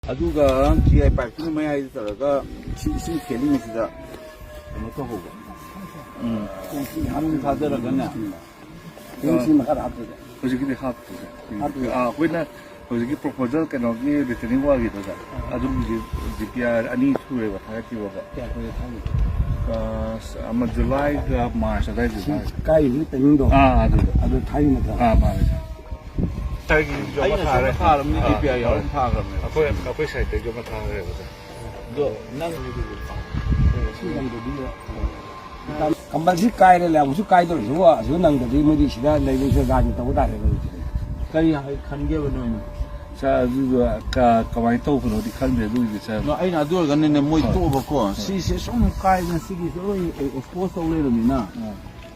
aduga GI pipe ni mai ai taraga sim keling sida no to hoga ham thadaraga na sim har hapde hojiki hapde koina hojiki proposal kano gi returning wa gi da adu GPR ani sure wa tha ki wa ama July ga March da kai ni teng do adu thai na da ma Tagi joma thare tharam ni GPR yaw tharam akoi side te joma thare do nang kambal si kai le la su kai do su nang da di mudi sida le bi se ga ni to da le kai khange ba no sa du ka kawai to no di khan be du sa no ai na do ga ne moi to ba ko si se som kai na si gi so of course ole ro ni na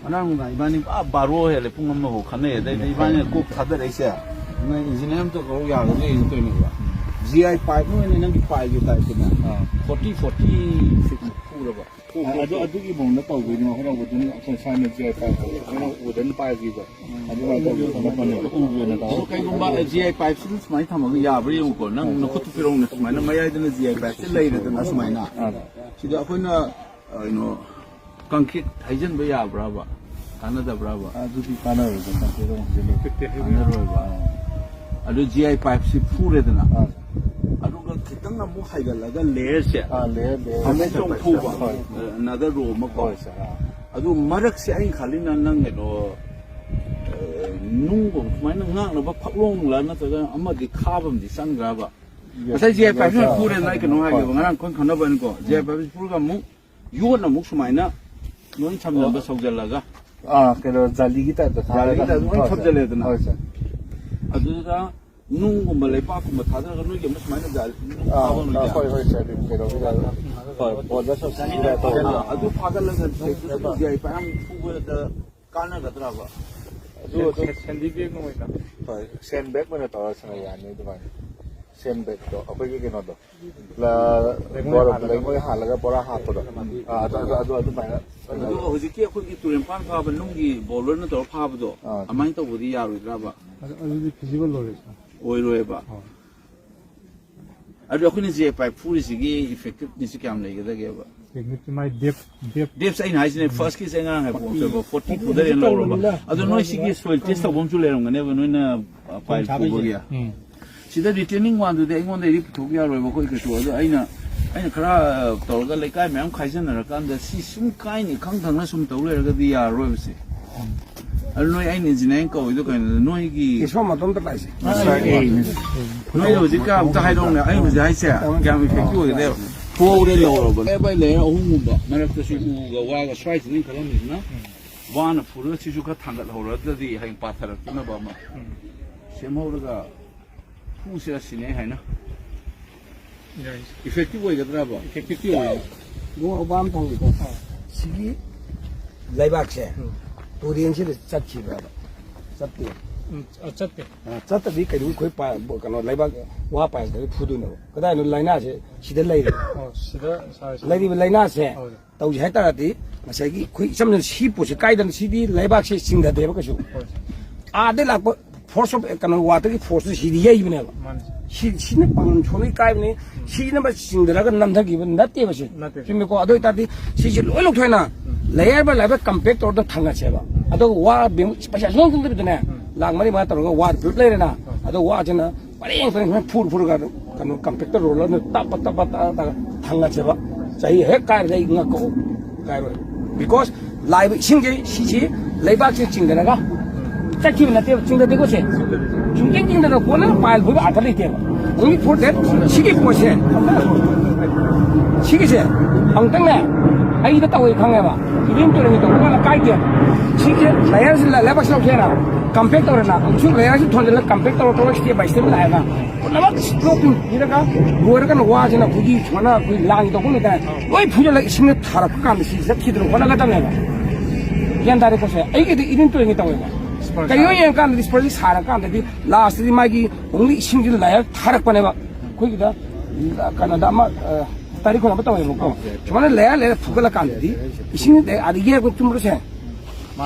anang ga ibani baro hele pung am ho khane dai ibani ko thada re se na engineer to ko ya ro ni to ni ba GI pipe no ni nang gi pipe gi tai na 40 pura ba adu gi bong na to gi no ho ro du ko sa na GI pa ko udan pa gi ba adu ma to ko pa ne ko u na da so kai gumba GI pipe sin mai thama ga ya bri ko nang no ko tu pirong na mai na mai ai na GI pipe se lai na mai na si da ko na concrete haijan ba ya brava kanada brava adu di kana ro da ko ro kanada ba adu GI pipe si pure da na adu ga kitang amu haigal ga layer se layer ame tong thu ba another row ma ko adu marak se ai khali na nang no nung ko mai na nga no ba phaklong la na ta amma di khabam di sang ga ba sai GI pipe no pure na ke no ha ga ngarang kon khana ban ko GI pipe pure ga mu yu na mu sumai na non chamna ba sawjalaga kero jali gi ta jali gi ta non chamjale da na adu da nung ko malai pa ko thadra ga no ge mas mai na jal hoi sa di kero gi da bo da so sa da to adu phagal la ga GI pa am fu da kana ga tra ba adu sendi bag no mai na hoi send bag ma na to sa ya ne da ba send bag to apai gi no do la bor lai mo ha la ga bora ha to do adu mai na adu hojiki akhoi gi turen pan pha ba nung gi bowler na to pha ba do amai to budi ya ro dra ba adu feasible lo oi ro ba adu akhoi ni GI pipe fu si gi effective ni si kam nei ga da ge ba technically my depth sai na hajne first ki sai ngang ha po so 40 pu da lo ro ba adu noi si gi soil test ta bom chu le ro ngane ba noi na pipe pu ba ya sida retaining one de ingon de rip thok ya ro ba ko ke to adu aina khara to ga le kai mem khai jan ra kan da si sum kai ni khang thang na sum to le ga di ya ro ba si adu noi ai ni engineering ko ido kan noi gi so ma tom ta lai se noi lo ji ka ta hai dong ne ai mo ji hai se ga mi fe ku de po de lo ro ba e bai le o hu ba ma ra ta su ga wa ga swai ni ka lo ni na wa na fu ro si ju ka thang ga lo ro da di hai pa thar ki ma ba ma se mo ro ga fu se si ne hai na effective way ga dra ba effective way go bam thong ko sigi laibak se turin se chat chi ba chat te chat ta di kai du khoi pa ka no laibak wa pa da phu du no ka da no laina se sida lai lai di laina se tau ji hai ta di masai gi khoi sam ne si pu se kai dan si di laibak se sing da de ba ka su a de la force of economic water ki force si di yai bne ba si ne pang choni kai bne si ne ba sing da ga nam da gi ban na te ba se me ko adoi ta di si loi lok thoi na layer ba layer compact or da thanga che ba ado wa bim pa sha song de ne lang mari ma ta ro wa bu le na ado wa jena pareng pareng phur phur ga kan compact roller ne ta thanga che ba sai he kai dai nga ko kai ro because live sing je si laibak se ching da ga chắc chịu là tiêu chúng ta đi có xe chúng ta chính là có nó phải với bạn phải tiền only for that chỉ cái của xe chỉ cái xe bằng tăng này ai đã tao thằng này mà thì đến tôi người tôi là cái tiền chỉ cái này là bác sĩ xe nào compact rồi nào chúng này là thằng là compact rồi tôi sẽ bài xem lại mà nó bắt stop như thế cả vừa cái nó qua cho nó phụ gì cho nó phụ lang tôi cũng được cái ôi phụ cho lại xin nó thả cái cam gì rất khi được có nó cái tăng này mà hiện tại có xe ấy cái đi đến tôi người tao cái yếu như cái này display xả cái này thì last thì mai cái only sinh cái layer thả cái này mà coi cái đó cái nào mà tarik ko na bataw mo ko chuma layer phụ cái cái này thì sinh để à đi cái chung rồi xem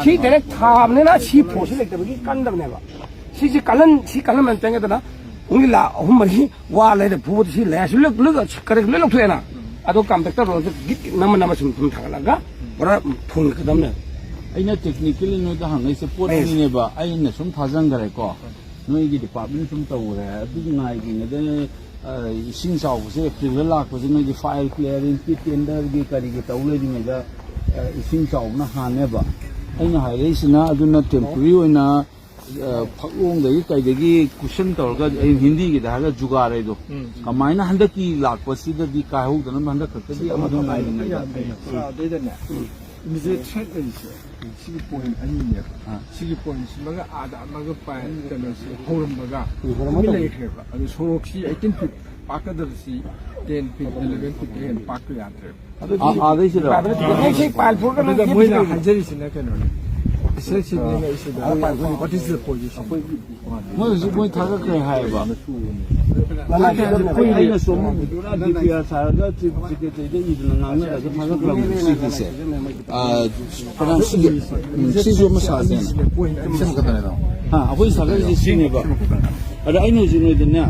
khi direct tham này na si force lại cái cái căn đó này mà si kallan man penga đó na only la humari wa le the pu si le si look correct look to na ado compactor ro nama sum thalaga ora phun kadam ne aina technically no da hangai se pot ni ne ba aina sum thajang gare ko noi gi department sum tawre adu ngai gi ne sing sau se private lak ko noi gi file clearing ki tender gi kari gi tawle di ne da sing sau na han ne ba aina hai re sina adu na temporary oina phakong dai kai dagi cushion torga hindi gi da ga jugare do kamaina handa ki lak pasi da di ka hu da na handa khakka di ama do ngai ni da de da na mize chat ni si point ani ne si point maga ada maga pa da no si horum maga mi le khe ba adu sorok si 18 feet pakka da si 10 feet 11 feet hen pakka ya tre dai si da si pal pur ka da moi na hanjari si na ka no what is the position moi thaga kai hai ba aina som dura dipya sarga chip chike te de idna ngana da thaga klam si se param si jo ma sa de na ha apoi saga si ne ba ada aino ji no de na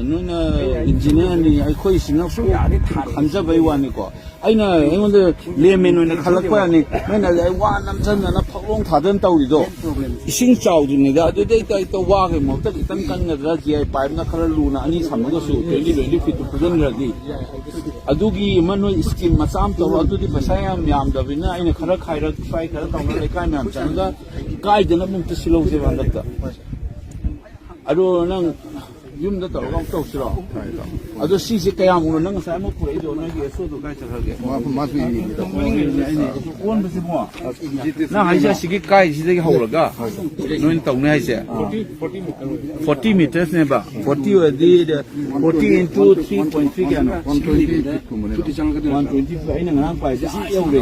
no na engineer ni ai khoi sina fu khamja bai wa ni ko aina engonde lemen no na khalak pa ni mena le wa nam chan na phaklong thadan tawri do ising chaw du ni da de de tai to wa ge mo ta tan kan na da ji ai pipe na khara lu na ani sam ga su 2020 feet pujan ra di adugi mano scheme masam to adu di pasayam yam da bina aina khara khaira fai khara taw na le kai nam chan ga kai de na mum ta silo se ban da ado nang yum da tawang taw siro ado si se kaya mo nang sa mo pure do na ge so do kai cha ge ma fi won ba si mo na hai ja si ge kai si de ho la ga noin taw ne hai se 40 meters ne ba 40 wa di 40 into 3.3 ga no 120 ai na ngang pai si eu le